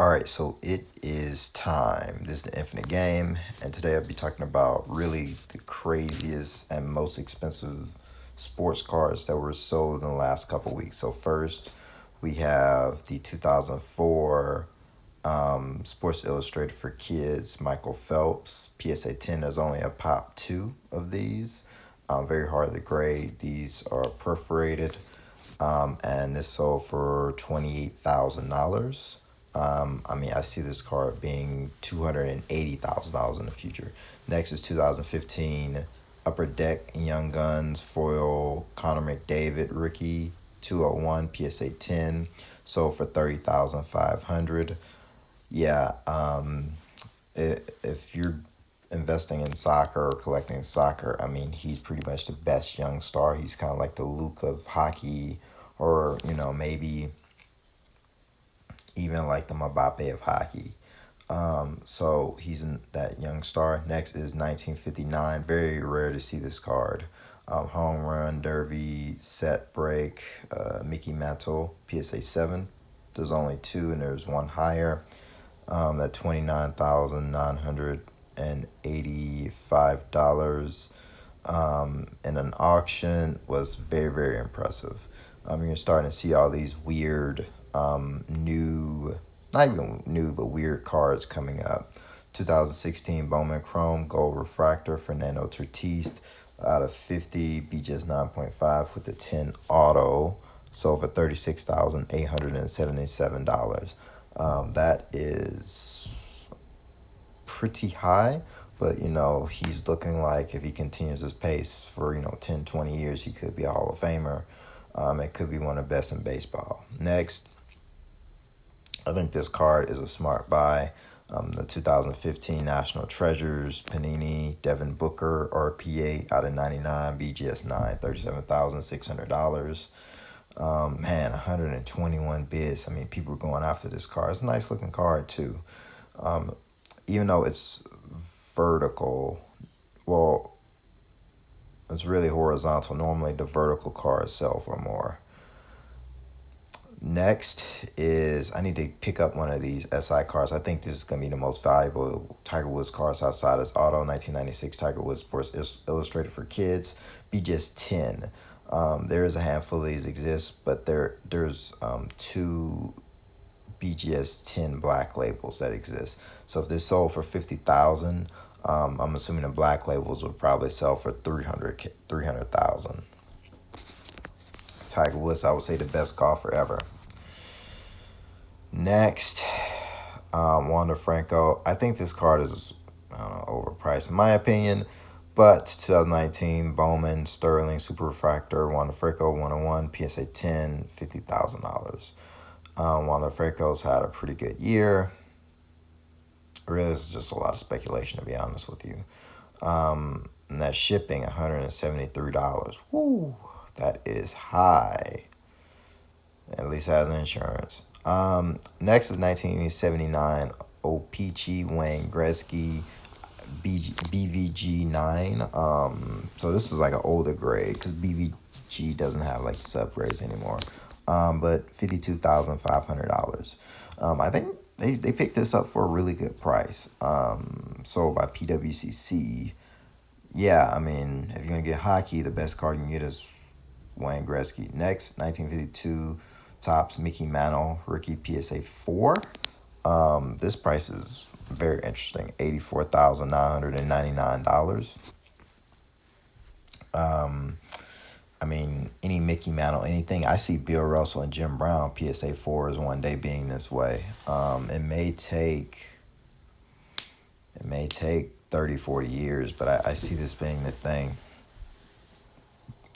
Alright, so it is time. This is the Infinite Game, and today I'll be talking about really the craziest and most expensive sports cards that were sold in the last couple weeks. So first, we have the 2004 Sports Illustrated for Kids Michael Phelps PSA 10. There's only a pop 2 of these. Very hard to grade. These are perforated, and this sold for $28,000. I see this card being $280,000 in the future. Next is 2015 Upper Deck Young Guns foil Connor McDavid rookie 201 PSA 10 sold for $30,500. Yeah, if you're investing in soccer or collecting soccer, he's pretty much the best young star. He's kind of like the Luka of hockey, or maybe even like the Mbappe of hockey. So he's that young star. Next is 1959. Very rare to see this card. Home run derby set break Mickey Mantle PSA 7. There's only 2 and there's one higher. At $29,985 in an auction was very, very impressive. You're starting to see all these weird new, not even new, but weird cards coming up. 2016 Bowman Chrome Gold Refractor Fernando Tatis out of 50 BGS 9.5 with the 10 auto sold for $36,877. That is pretty high, but he's looking like if he continues his pace for 10 20 years, he could be a Hall of Famer. It could be one of the best in baseball. Next, I think this card is a smart buy. The 2015 National Treasures Panini Devin Booker RPA out of 99 BGS 9 $37,600. 121 bids. People are going after this card. It's a nice looking card too. Even though it's vertical, well, it's really horizontal. Normally the vertical cards sell for more. Next is, I need to pick up one of these SI cards. I think this is going to be the most valuable Tiger Woods cards outside his auto. 1996 Tiger Woods Sports Illustrated for Kids, BGS 10. There is a handful of these exist, but there's 2 BGS 10 black labels that exist. So if this sold for $50,000, I'm assuming the black labels would probably sell for $300,000. Tiger Woods, I would say the best golfer ever. Next, Wander Franco. I think this card is overpriced in my opinion, but 2019 Bowman Sterling Super Refractor Wander Franco 101 PSA 10 $50,000. Wander Franco's had a pretty good year. Really, it's just a lot of speculation, to be honest with you. And that shipping, $173. Woo, that is high. At least has insurance. Next is 1979 O-Pee-Chee Wayne Gretzky BVG 9. So this is like an older grade because BVG doesn't have like subgrades anymore. But $52,500. I think they picked this up for a really good price. Sold by PWCC. Yeah, if you're gonna get hockey, the best card you can get is Wayne Gretzky. Next, 1952 Topps Mickey Mantle rookie PSA 4. This price is very interesting. $84,999. Any Mickey Mantle, anything. I see Bill Russell and Jim Brown PSA 4 is one day being this way. It may take 30, 40 years, but I see this being the thing.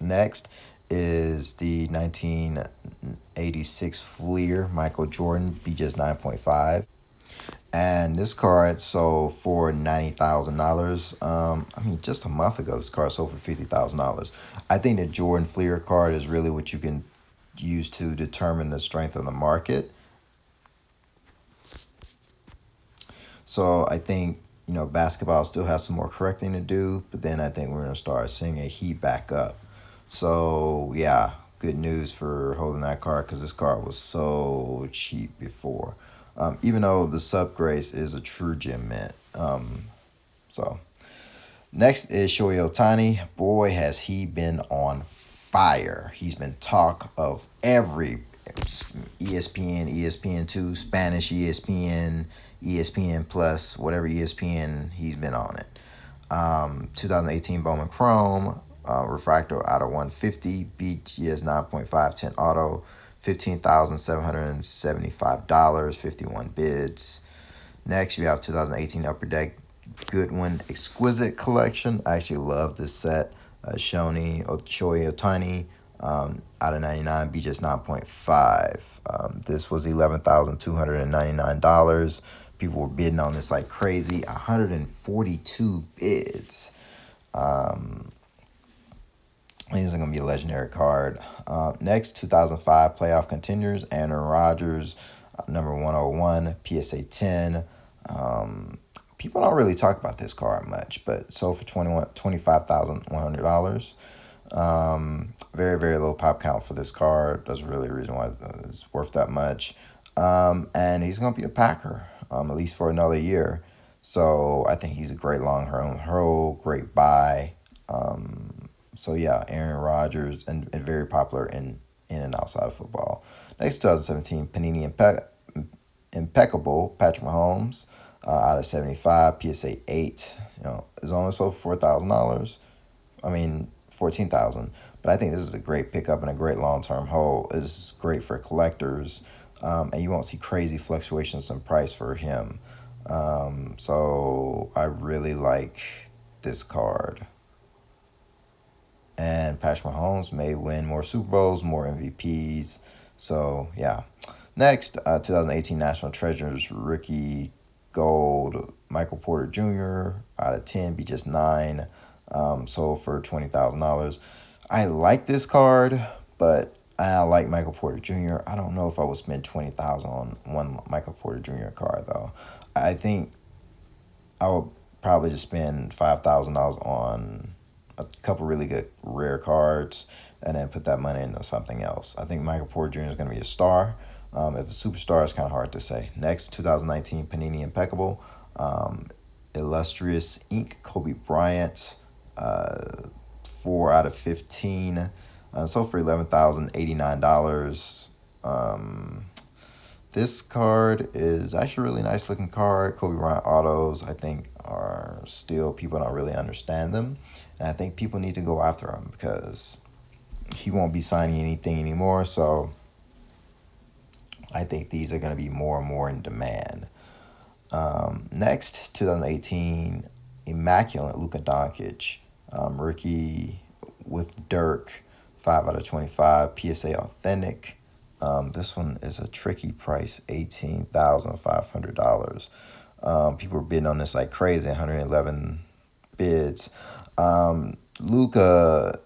Next is the 1986 Fleer Michael Jordan BGS 9.5. And this card sold for $90,000. Just a month ago, this card sold for $50,000. I think the Jordan Fleer card is really what you can use to determine the strength of the market. So I think, basketball still has some more correcting to do, but then I think we're going to start seeing a heat back up. So, yeah, good news for holding that card because this card was so cheap before. even though the sub grace is a true gem mint. So next is Shohei Ohtani. Boy, has he been on fire. He's been talk of every ESPN, ESPN2, Spanish ESPN, ESPN Plus, whatever ESPN, he's been on it. 2018 Bowman Chrome, Refractor out of 150, BGS 9.510 auto, $15,775, 51 bids. Next, you have 2018 Upper Deck Goodwin Exquisite Collection. I actually love this set. Shohei Ohtani out of 99, BGS 9.5. This was $11,299. People were bidding on this like crazy. 142 bids. I think this is going to be a legendary card. Next, 2005 Playoff Contenders, Aaron Rodgers, number 101, PSA 10. People don't really talk about this card much, but sold for $25,100. Very, very low pop count for this card. That's really the reason why it's worth that much. And he's going to be a Packer, at least for another year. So I think he's a great long hold, great buy. So yeah, Aaron Rodgers, and very popular in and outside of football. Next, 2017 Panini Impeccable, Patrick Mahomes, out of 75, PSA 8. It's only sold for $4,000. I mean, $14,000. But I think this is a great pickup and a great long-term hold. It's great for collectors, and you won't see crazy fluctuations in price for him. So I really like this card. And Patrick Mahomes may win more Super Bowls, more MVPs. So, yeah. Next, 2018 National Treasures Rookie Gold Michael Porter Jr. out of 10, be just 9. Sold for $20,000. I like this card, but I like Michael Porter Jr. I don't know if I would spend $20,000 on one Michael Porter Jr. card, though. I think I would probably just spend $5,000 on a couple really good rare cards and then put that money into something else. I think Michael Porter Jr. is going to be a star. If a superstar, is kind of hard to say. Next, 2019 Panini Impeccable, Illustrious Ink, Kobe Bryant, 4 out of 15, sold for $11,089. This card is actually a really nice looking card. Kobe Bryant autos, I think, are still, people don't really understand them. And I think people need to go after him because he won't be signing anything anymore. So I think these are going to be more and more in demand. Next, 2018 Immaculate Luka Doncic, rookie with Dirk, 5 out of 25, PSA Authentic. This one is a tricky price, $18,500. People were bidding on this like crazy, 111 bids. Luka,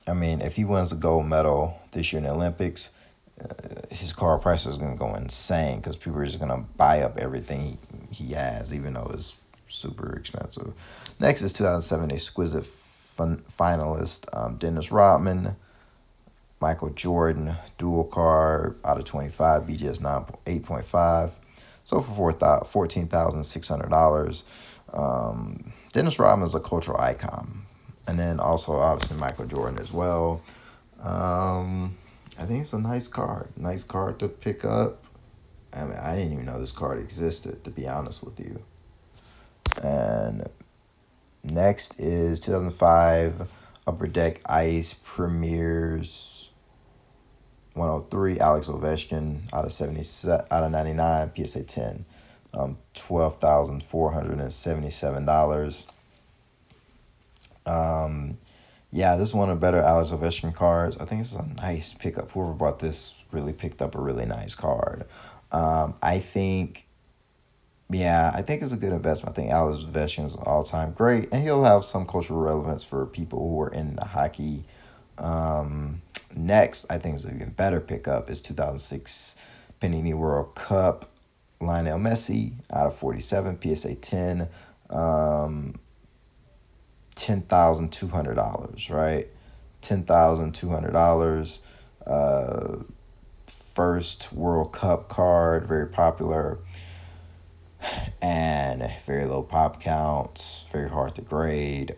I mean, if he wins the gold medal this year in the Olympics, his card price is going to go insane because people are just going to buy up everything he has, even though it's super expensive. Next is 2007 Exquisite Finalist, Dennis Rodman, Michael Jordan, dual card out of 25, BGS 8.5. So for $14,600. Dennis Rodman is a cultural icon. And then also, obviously, Michael Jordan as well. I think it's a nice card. Nice card to pick up. I mean, I didn't even know this card existed, to be honest with you. And next is 2005 Upper Deck Ice Premiers 103, Alex Ovechkin out of 99, PSA 10, $12,477. Yeah, this is one of the better Alex Ovechkin cards. I think this is a nice pickup. Whoever bought this really picked up a really nice card. I think it's a good investment. I think Alex Ovechkin is an all-time great, and he'll have some cultural relevance for people who are into hockey. Next, I think is an even better pickup is 2006 Panini World Cup, LIONEL MESSI out of 47, PSA 10, $10,200, right? $10,200. First World Cup card, very popular. and very low pop counts, very hard to grade.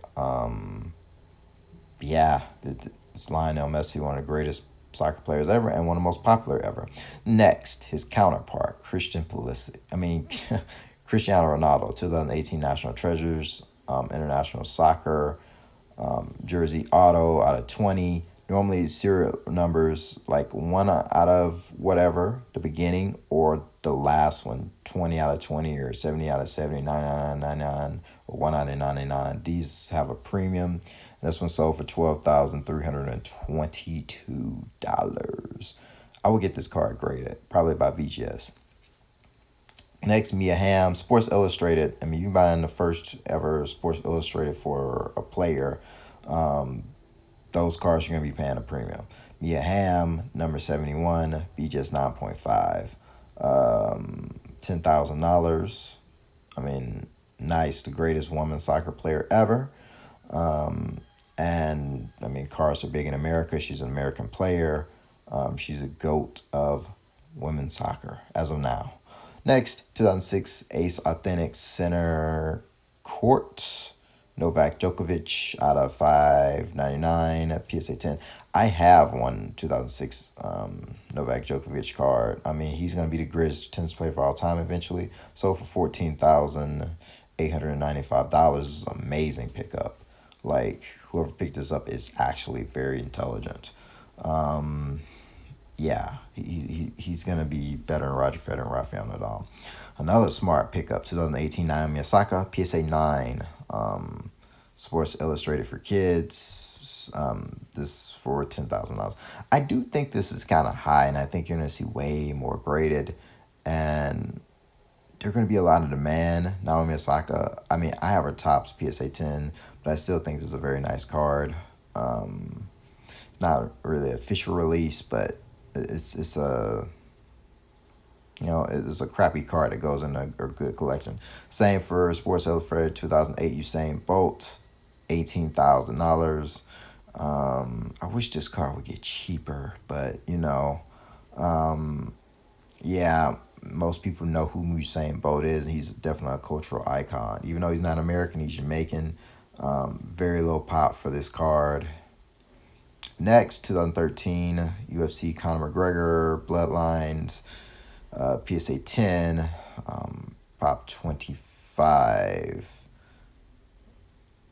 Yeah, it's Lionel Messi, one of the greatest soccer players ever and one of the most popular ever. Next, his counterpart, Cristiano Ronaldo, 2018 National Treasures, International Soccer, jersey auto out of 20. Normally serial numbers like one out of whatever, the beginning, or the last one, 20 out of 20 or 70 out of 70, 99 or 1 out of 99. These have a premium. This one sold for $12,322. I would get this card graded, probably by BGS. Next, Mia Hamm, Sports Illustrated. I mean, you buying the first ever Sports Illustrated for a player. Those cards you're going to be paying a premium. Mia Hamm, number 71, BGS 9.5. $10,000. I mean, nice, the greatest woman soccer player ever. And I mean, cards are big in America. She's an American player. She's a GOAT of women's soccer as of now. Next, 2006 Ace Authentic Center Court. Novak Djokovic out of 599 PSA 10. I have one 2006 Novak Djokovic card. I mean, he's going to be the greatest tennis player of all time eventually. So for $14,895 is an amazing pickup. Like, whoever picked this up is actually very intelligent. Yeah, he's going to be better than Roger Federer and Rafael Nadal. Another smart pickup, 2018 Naomi Osaka, PSA 9. Sports Illustrated for kids. This for $10,000. I do think this is kind of high, and I think you're going to see way more graded. And there's going to be a lot of demand. Naomi Osaka, I mean, I have her tops PSA 10, but I still think this is a very nice card. It's not really an official release, but it's a, you know, it's a crappy card that goes in a good collection. Same for Sports Illustrated 2008 Usain Bolt, $18,000. I wish this card would get cheaper, but you know, yeah, most people know who Usain Bolt is. He's definitely a cultural icon. Even though he's not American, he's Jamaican. Very low pop for this card. Next, 2013 UFC Conor McGregor Bloodlines, PSA 10, pop 25.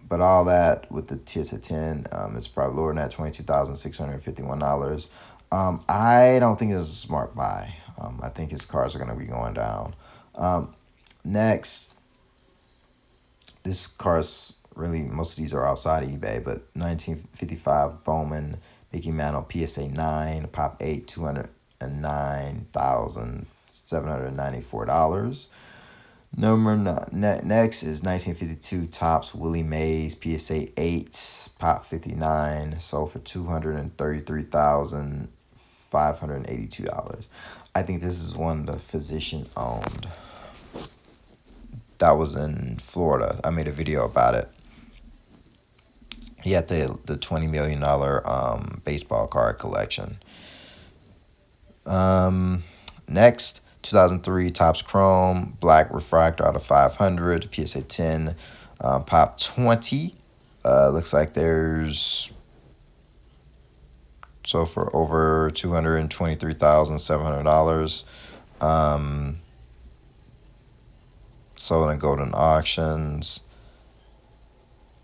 But all that with the PSA 10, it's probably lower than that, $22,651. I don't think it's a smart buy. I think his cards are going to be going down. Next, this card's really, most of these are outside of eBay, but 1955 Bowman Mickey Mantle PSA 9, pop 8, $209,794. Next is 1952 Topps Willie Mays PSA 8, pop 59, sold for $233,582. I think this is one the physician owned. That was in Florida. I made a video about it. He had the $20 million baseball card collection. Next, 2003 Topps Chrome Black Refractor out of 500 PSA 10, pop 20. Looks like there's so for over $223,700. Sold in Golden Auctions,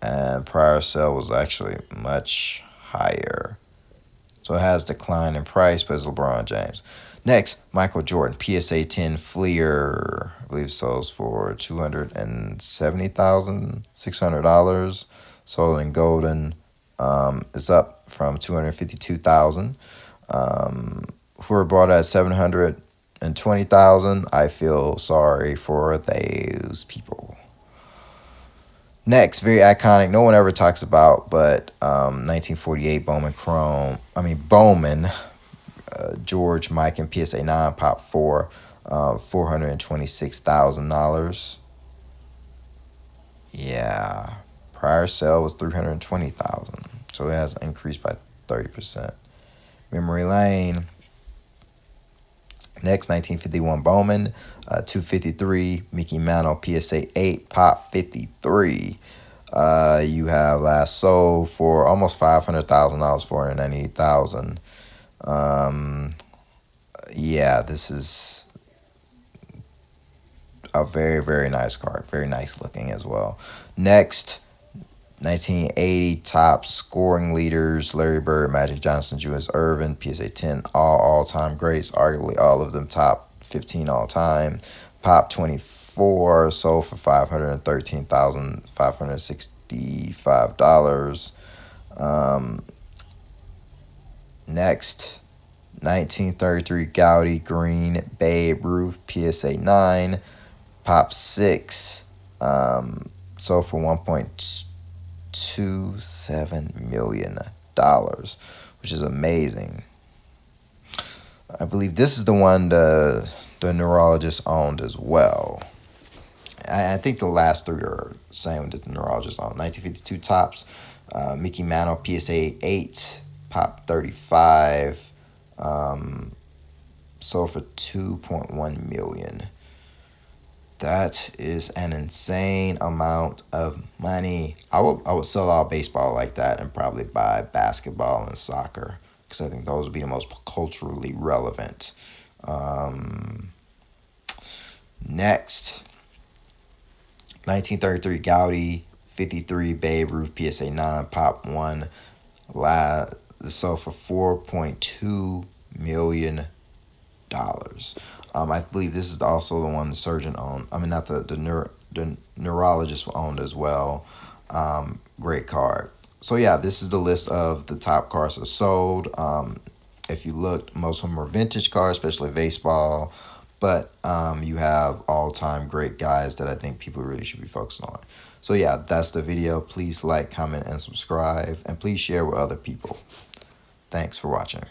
and prior sale was actually much higher. So it has declined in price, but it's LeBron James. Next, Michael Jordan, PSA 10 Fleer. I believe sells for $270,600. Sold in Golden. It's up from $252,000. Who were bought at $720,000. I feel sorry for those people. Next, very iconic, no one ever talks about, but 1948 Bowman, George Mike and PSA 9, pop 4, $426,000. Yeah, prior sale was $320,000, so it has increased by 30%. Memory Lane, Next, 1951 Bowman, 253. Mickey Mantle, PSA 8, Pop 53. You have last sold for almost $500,000, 498,000. Yeah, this is a very, very nice card. Very nice looking as well. Next, 1980 top scoring leaders: Larry Bird, Magic Johnson, Julius Erving, PSA 10, all-time greats, arguably all of them top 15 all-time. Pop 24 sold for $513,565. Next, 1933 Gaudy Green Babe Ruth, PSA 9, Pop 6, sold for $1.27 million, which is amazing. I believe this is the one the neurologist owned as well. I think the last three are the same that the neurologist owned. 1952 Tops, Mickey Mantle, PSA 8, Pop 35, sold for $2.1 million. That is an insane amount of money. I would sell all baseball like that and probably buy basketball and soccer, because I think those would be the most culturally relevant. Next, 1933 Gaudy, 53 Babe Ruth, PSA 9, Pop 1, sold for $4.2 million. I believe this is also the one the surgeon owned. I mean, not the neurologist owned as well. Great card. So yeah, this is the list of the top cards that sold. If you looked, most of them are vintage cards, especially baseball. But you have all-time great guys that I think people really should be focusing on. So yeah, that's the video. Please like, comment, and subscribe. And please share with other people. Thanks for watching.